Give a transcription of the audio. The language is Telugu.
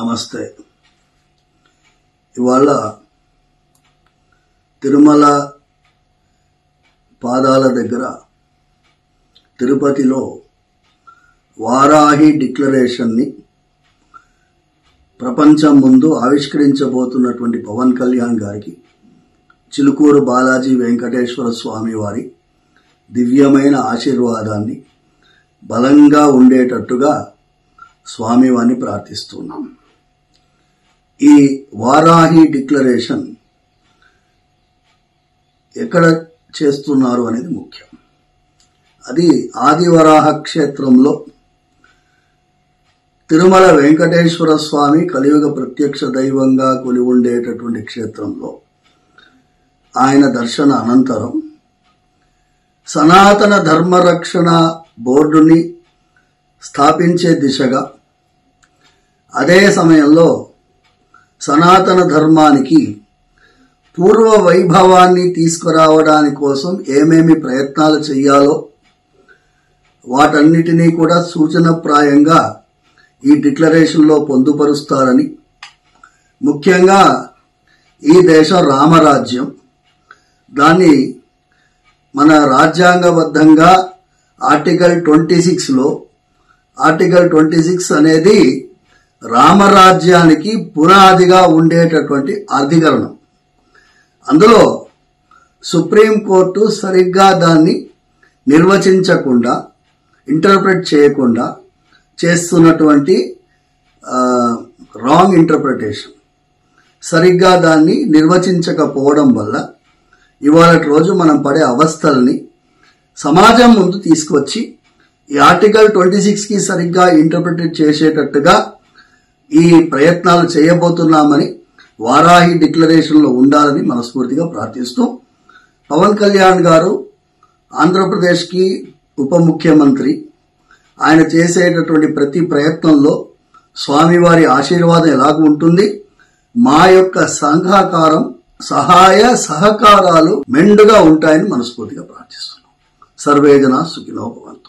నమస్తే. ఇవాళ తిరుమల పాదాల దగ్గర తిరుపతిలో వారాహి డిక్లరేషన్ని ప్రపంచం ముందు ఆవిష్కరించబోతున్నటువంటి పవన్ కళ్యాణ్ గారికి చిలుకూరు బాలాజీ వెంకటేశ్వర స్వామి వారి దివ్యమైన ఆశీర్వాదాన్ని బలంగా ఉండేటట్టుగా స్వామివారిని ప్రార్థిస్తున్నాం. ఈ వారాహి డిక్లరేషన్ ఎక్కడ చేస్తున్నారు అనేది ముఖ్యం. అది ఆదివరాహ క్షేత్రంలో తిరుమల వెంకటేశ్వర స్వామి కలియుగ ప్రత్యక్ష దైవంగా కొలి ఉండేటటువంటి క్షేత్రంలో ఆయన దర్శన అనంతరం సనాతన ధర్మరక్షణ బోర్డుని స్థాపించే దిశగా, అదే సమయంలో సనాతన ధర్మానికి పూర్వ వైభవాన్ని తీసుకురావడానికి కోసం ఏమేమి ప్రయత్నాలు చేయాలో వాటన్నిటినీ కూడా సూచనప్రాయంగా ఈ డిక్లరేషన్లో పొందుపరుస్తారని, ముఖ్యంగా ఈ దేశం రామరాజ్యం, దాన్ని మన రాజ్యాంగబద్ధంగా ఆర్టికల్ 26లో ఆర్టికల్ 26 అనేది రామరాజ్యానికి పునాదిగా ఉండేటటువంటి అధికరణం. అందులో సుప్రీంకోర్టు సరిగ్గా దాన్ని నిర్వచించకుండా, ఇంటర్ప్రెట్ చేయకుండా చేస్తున్నటువంటి రాంగ్ ఇంటర్ప్రిటేషన్, సరిగ్గా దాన్ని నిర్వచించకపోవడం వల్ల ఇవాళ రోజు మనం పడే అవస్థల్ని సమాజం ముందు తీసుకొచ్చి ఈ ఆర్టికల్ 26కి సరిగ్గా ఇంటర్ప్రిటేట్ చేసేటట్టుగా ఈ ప్రయత్నాలు చేయబోతున్నామని వారాహి డిక్లరేషన్లో ఉండాలని మనస్ఫూర్తిగా ప్రార్థిస్తూ, పవన్ కళ్యాణ్ గారు ఆంధ్రప్రదేశ్కి ఉప ముఖ్యమంత్రి, ఆయన చేసేటటువంటి ప్రతి ప్రయత్నంలో స్వామివారి ఆశీర్వాదం ఎలాగ ఉంటుంది, మా యొక్క సహాయ సహకారాలు మెండుగా ఉంటాయని మనస్ఫూర్తిగా ప్రార్థిస్తున్నాం. సర్వేజన సుఖినో భవంతు.